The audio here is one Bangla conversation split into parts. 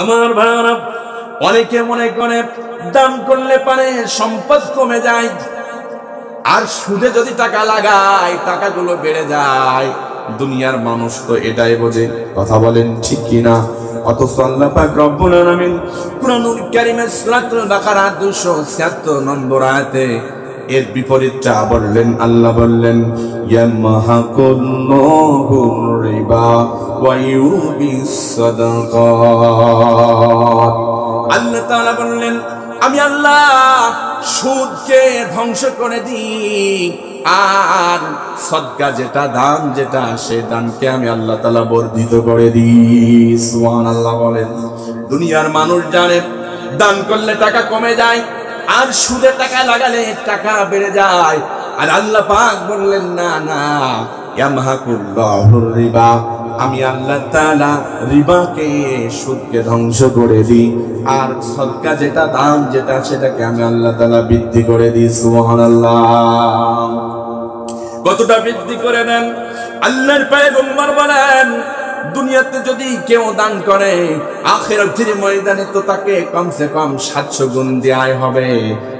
আমার ভাইরা, অনেকে মনে করে দান করলে পারে সম্পদ কমে যায়, আর সুদে যদি টাকা লাগায় টাকাগুলো বেড়ে যায়। দুনিয়ার মানুষ তো এটাই বোঝে, কথা বলেন ঠিক কিনা? অথচ আল্লাহ পাক রব্বুল আলামিন কুরআনুল কারীমের সূরাতুল বাকারা 276 নম্বর আয়াতে এর বিপরীতটা বললেন। আল্লাহ বললেন, ইয়ামহাকুল্লাহুর রিবা ওয়া ইউবিস সাদাকাত। আল্লাহ তাআলা বললেন, আমি আল্লাহ সুদকে ধ্বংস করে দিই, আর সদকা যেটা দান যেটা সে দানকে আমি আল্লাহ তাআলা বর্ধিত করে দিই। সুবহানাল্লাহ বলেন। দুনিয়ার মানুষ জানে দান করলে টাকা কমে যায়, আর সুদে টাকা লাগালে টাকা বেড়ে যায়। আর আল্লাহ পাক বললেন, না না, ইয়ামহাকুল্লাহুর রিবা, আমি আল্লাহ তাআলা রিবাকে সুদকে ধ্বংস করে দিই, আর সদকা যেটা দান যেটা সেটাকে আমি আল্লাহ তাআলা বৃদ্ধি করে দিই। সুবহানাল্লাহ। কতটা বৃদ্ধি করে দেন? আল্লাহর পয়গম্বর বলেন, দুনিয়াতে যদি কেউ দান করে, আখিরাতের ময়দানে তো তাকে কমসে কম 700 গুণ দেয়া হবে।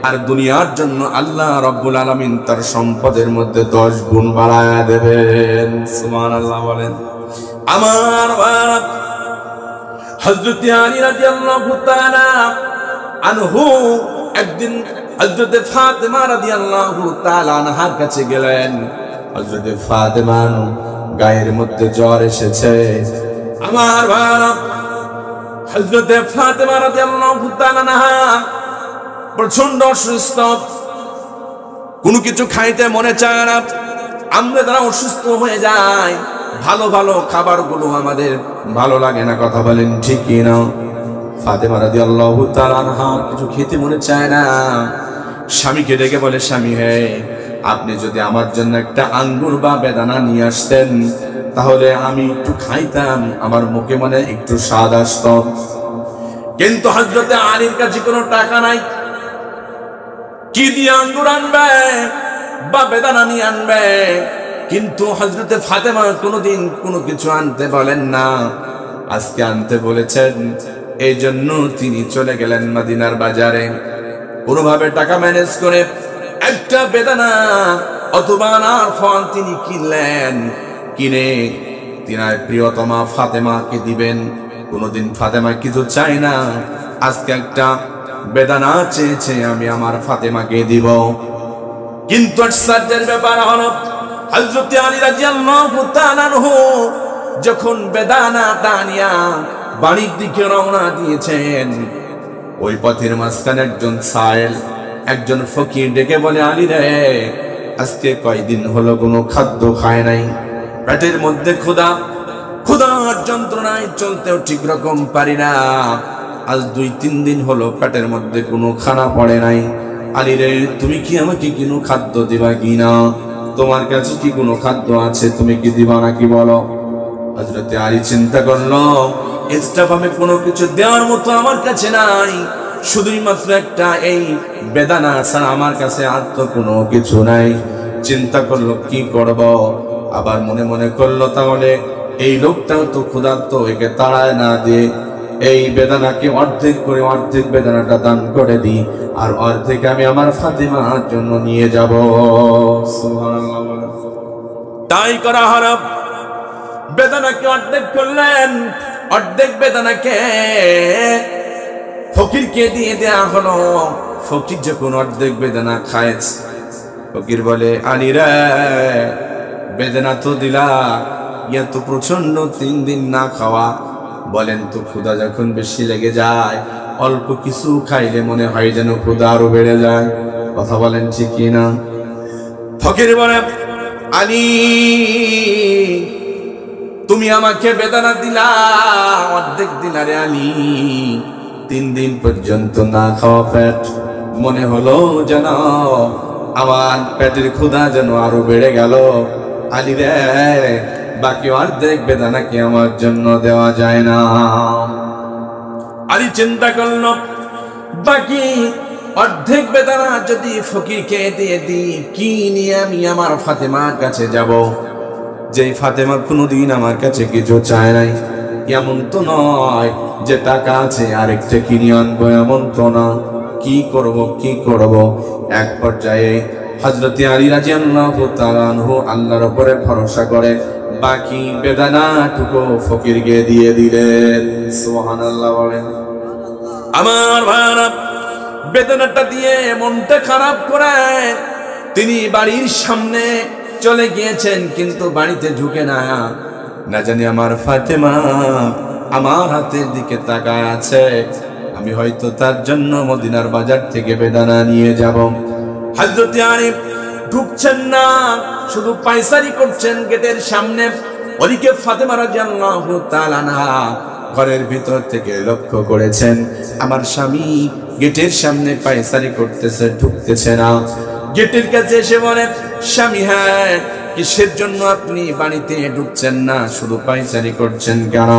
আর দুনিয়ার জন্য আল্লাহ রাব্বুল আলামিন তার সম্পদের মধ্যে 10 গুণ বাড়ায়া দেবেন। সুবহানাল্লাহ বলেন। আমার হযরত আলী রাদিয়াল্লাহু তাআলা আনহু একদিন হযরত ফাতেমা রাদিয়াল্লাহু তাআলা আনহার কাছে গেলেন। হযরত ফাতেমার গায়ের মধ্যে জ্বর এসেছে। আমার ভাইরা, হযরত ফাতেমা রাদিয়াল্লাহু তাআলা আনহা প্রচন্ড অসুস্থ, কোনো কিছু খাইতে মনে চায় না। আমরা যারা অসুস্থ হয়ে যায়, ভালো ভালো খাবারগুলো আমাদের ভালো লাগে না, কথা বলেন ঠিক কি না? ফাতেমা রাদিয়াল্লাহু তাআলা আনহা কিছু খেতে মনে চায় না। স্বামীকে ডেকে বলে, স্বামী হে, আপনি যদি আমার জন্য একটা আঙ্গুর বা বেদানা নিয়ে আসতেন, তাহলে আমি একটু খাইতাম, আমার মুখে মনে একটু স্বাদ আসত। কিন্তু হযরত আলীর কাছে কোনো টাকা নাই, কি দিয়ে আঙ্গুর আনবে বা বেদানা নিয়ে আনবে? কিন্তু হযরত ফাতেমা কোনোদিন কোনো কিছু আনতে বলেন না, আজকে আনতে বলেছেন। এই জন্য তিনি চলে গেলেন মদিনার বাজারে, কোনোভাবে টাকা ম্যানেজ করে একটা বেদানা অথবা আনার ফল তিনি কিনলেন। কিনে তিনার প্রিয়তমা ফাতেমাকে দিবেন। কোনোদিন ফাতেমা কিছু চাই না, আজকে একটা বেদানা চেয়েছে, আমি আমার ফাতেমাকে দিব। কিন্তু আশ্চর্যের ব্যাপার হলো, হযরত আলী রাদিয়াল্লাহু তাআলা আনহু যখন বেদানাটা নিয়া বাড়ির দিকে রওনা দিয়েছেন, ওই পথের মাঝখানে একজন সায়েল, একজন ফকির ডেকে বলে, আলী রে, আজকে কয়দিন হলো কোনো খাদ্য খায় নাই, পেটের মধ্যে ক্ষুধা, ক্ষুধার যন্ত্রণায় চলতেও ঠিক রকম পারি না, আজ 2-3 দিন হলো পেটের মধ্যে কোনো খানা পড়ে নাই। আলী রে, তুমি কি আমাকে কোনো খাদ্য দিবা কিনা? তোমার কাছে কি কোনো খাদ্য আছে, তুমি কি দিবা নাকি বলো? হযরত আলী চিন্তা করলো, এক্সট্রা ভাবে কোনো কিছু দেওয়ার মতো আমার কাছে নাই, শুধুই মাত্র একটা এই বেদানা ছাড়া আমার কাছে আর তো কোনো কিছু নাই। চিন্তা করলো কি করব, আবার মনে মনে করলো, তাহলে এই লোকটাও তো ক্ষুধার্ত, একে তাড়ায় না দিয়ে এই বেদানাকে অর্ধেক করে অর্ধেক বেদানাটা দান করে দিই, আর অর্ধেক আমি আমার ফাতেমার জন্য নিয়ে যাব। সুবহানাল্লাহ। তাই করা হলো, বেদানাকে অর্ধেক করলেন, অর্ধেক বেদানাকে ফকিরকে দিয়ে দেয়া হলো। ফকির যখন অর্ধেক বেদানা খায়, ফকির বলে, আলী রে, বেদানা তো দিলা, ইয়া তো প্রচন্ড 3 দিন না খাওয়া, বলেন তো ক্ষুধা যখন বেশি লেগে যায়, অল্প কিছু খাইলে মনে হয় যেন ক্ষুধা আরো বেড়ে যায়, কথা বলেন ঠিক কিনা? ফকির বলে, আলী, তুমি আমাকে বেদানা দিলা, অর্ধেক দিলা রে আলী, 3 দিন পর্যন্ত না খাওয়া পেট, মনে হলো যেন আমার পেটের ক্ষুধা যেন আরো বেড়ে গেল। আলী রে, বাকি অর্ধেক বেদানা কি আমার জন্য দেওয়া যায় না? আলী চিন্তা করল, বাকি অর্ধেক বেদানা যদি ফকিরকে দিয়ে দিই, কি নিয়ে আমি আমার ফাতেমার কাছে যাব, যেই ফাতেমা কোনোদিন আমার কাছে কিছু চায় নাই, এমন তো নয় যে টাকা আছে আরেকটা কিনে আনবো, এমন তো না। কি করব এক পর্যায়ে হযরত আলী রাদিয়াল্লাহু তাআলা আনহু আল্লাহর উপরে ভরসা করে বাকি বেদনাটুকু ফকিরকে দিয়ে দিলেন। সুবহানাল্লাহ বলেন। আমার ভাইরা, বেদনাটা দিয়ে মনটা খারাপ করে তিনি বাড়ির সামনে চলে গিয়েছেন, কিন্তু বাড়িতে ঢুকে না জানি আমার ফাতেমা আমার হাতের দিকে তাকায় আছে, আমি হয়তো তার জন্য মদিনার বাজার থেকে বেদানা নিয়ে যাব। হযরত আলী ঢুকছেন না, শুধু পায়চারি করছেন গেটের সামনে। ওদিকে ফাতেমা রাদিয়াল্লাহু তাআলা আনহা ঘরের ভিতর থেকে লক্ষ্য করেছেন আমার স্বামী গেটের সামনে পায়চারি করতেছে, ঢুকতেছে না। গেটের কাছে এসে বলে, স্বামী হ্যাঁ, কিসের জন্য আপনি বাড়িতে ঢুকছেন না, শুধু পায়চারি করছেন কেন?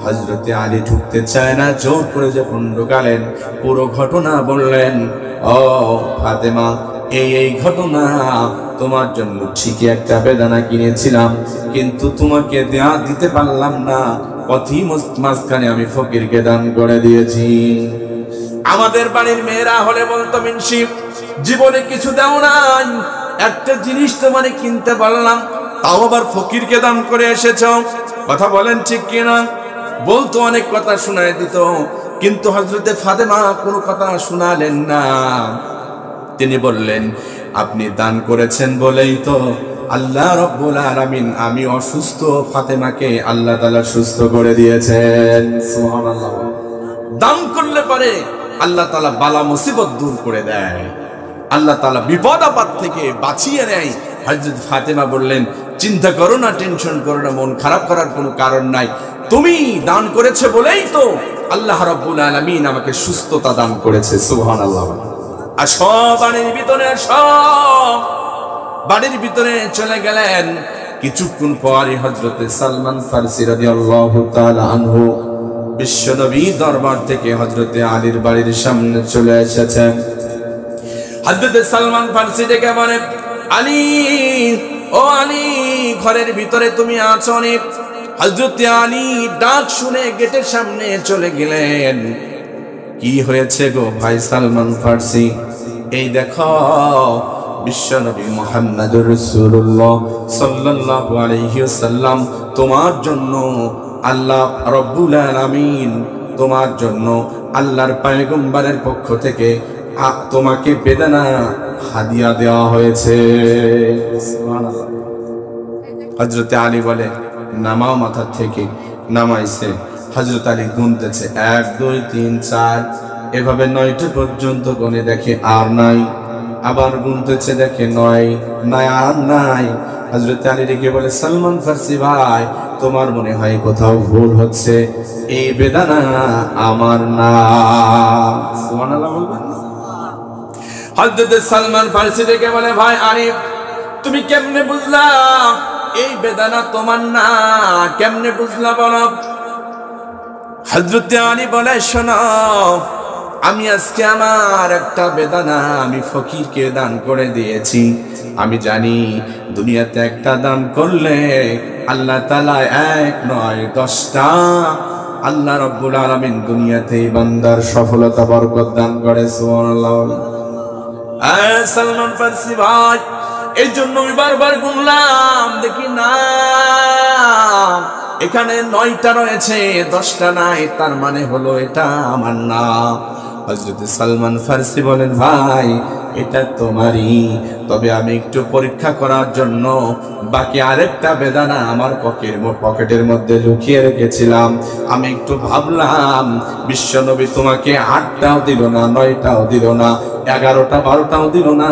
হযরত আলী ঢুকতে চায় না, জোর করে যখন ঢুকালেন পুরো ঘটনা বললেন। ও ফাতেমা, এই ঘটনা, তোমার জন্য ঠিকই একটা বেদানা কিনেছিলাম, কিন্তু তোমাকে দিতে পারলাম না, পথই মাঝখানে আমি ফকিরকে দান করে দিয়েছি। আমাদের বাড়ির মেয়েরা হলে বলতো, মিনসি জীবনে কিছু দাও নাই, একটা জিনিস তোমারে কিনতে পারলাম, তাও আবার ফকিরকে দান করে এসেছ। কথা বলেন ঠিক কিনা? বলতো, অনেক কথা শোনায় দিত, কিন্তু হযরতে ফাতেমা কোনো কথা শোনালেন না। তিনি বললেন, আপনি দান করেছেন বলেই তো আল্লাহ রাব্বুল আলামিন আমি অসুস্থ ফাতেমাকে আল্লাহ তাআলা সুস্থ করে দিয়েছেন। সুবহানাল্লাহ। দান করলে পারে আল্লাহ তাআলা বালা মুসিবত দূর করে দেয়, আল্লাহ তাআলা বিপদ আপদ থেকে বাঁচিয়ে নেয়। হযরত ফাতেমা বললেন, চিন্তা করো না, টেনশন করো না, মন খারাপ করার কোনো কারণ নাই, তুমি দান করেছে বলেই তো আল্লাহ রাব্বুল আলামিন আমাকে সুস্থতা দান করেছে। সুবহানাল্লাহ। আর সব বাড়ির ভিতরে চলে গেলেন। কিছুক্ষণ পরে হযরতে সালমান ফারসি রাদিয়াল্লাহু তাআলা আনহু বিশ্বনবী দরবার থেকে হযরতে আলীর বাড়ির সামনে চলে এসেছেন। হযরতে সালমান ফারসি ডেকে বলে, আলী, ও আলী, ঘরের ভিতরে তুমি আছো নি? হযরতে আলী ডাক শুনে গেটের সামনে চলে গেলেন। কি হয়েছে গো ভাই সালমান ফারসি? এই দেখো, বিশ্বনবী মুহাম্মদুর রাসূলুল্লাহ সাল্লাল্লাহু আলাইহি ওয়াসাল্লাম তোমার জন্য আল্লাহ রাব্বুল আলামিন, তোমার জন্য আল্লাহর পয়গম্বরের পক্ষ থেকে তোমাকে বেদানা হাদিয়া দেওয়া হয়েছে। সুবহানাল্লাহ। হযরত আলী বলে, নামাও মাথা থেকে। নামাইছে। হযরত আলী গুনতেছে, 1 2 3 4, এভাবে 9টা পর্যন্ত গুনে দেখে আর নাই, আবার গুনতেছে দেখে 9, নাই আর নাই। হযরত আলী ডেকে বলে, সালমান ফারসি ভাই, তোমার মনে হয় কোথাও ভুল হচ্ছে, এই বেদানা আমার না। সুবহানাল্লাহ বলবেন। হযরত সালমান ফারসি ডেকে বলে, ভাই আলী, তুমি কেমনে বুঝলা এই বেদানা তোমার না? কেমনে বুঝলা বলো? হযরত আলী বলে, শোনো, আমি আজকে আমার একটা বেদানা আমি ফকিরকে দান করে দিয়েছি। আমি জানি দুনিয়াতে একটা দান করলে আল্লাহ তাআলা 1 নয় 10টা আল্লাহ রাব্বুল আলামিন দুনিয়াতে বান্দার সফলতা বরকত দান করে। সুবহানাল্লাহ। সালমান ফারসি ভাই, এই জন্য আমি বারবার গুনলাম, দেখি না এখানে 9টা রয়েছে, 10টা নাই, তার মানে হলো এটা আমার না। হযরত সালমান ফারসি বলেন, ভাই এটা তোমারই, তবে আমি একটু পরীক্ষা করার জন্য বাকি আরেকটা বেদানা আমার পকেটের মধ্যে লুকিয়ে রেখেছিলাম। আমি একটু ভাবলাম বিশ্বনবী তোমাকে 8টাও দিল না, 9টাও দিল না, 11টা 12টাও দিল না,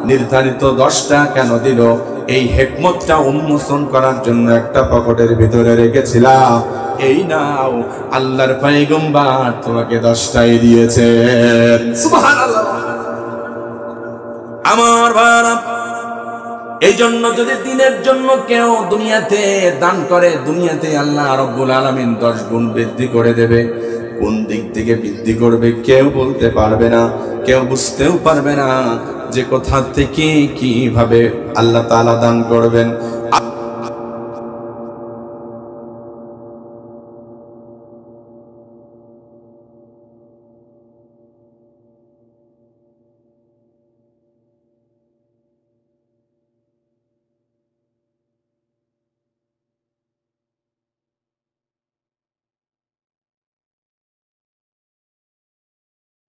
নির্ধারিত 10টা কেন দিল? এই হিকমতটা উন্মোচন করার জন্য একটা পকেটের ভিতরে রেখেছিলাম। এই নাও, আল্লাহর পয়গম্বর তোমাকে 10টাই দিয়েছেন। সুবহানাল্লাহ। আমার ভাইরা, এই জন্য যদি দিনের জন্য কেউ দুনিয়াতে দান করে, দুনিয়াতে আল্লাহ রাব্বুল আলামিন 10 গুণ বৃদ্ধি করে দেবে। কোন দিক থেকে বৃদ্ধি করবে কেউ বলতে পারবে না, কেউ বুঝতেও পারবে না যে কোথা থেকে কিভাবে আল্লাহ তাআলা দান করবেন।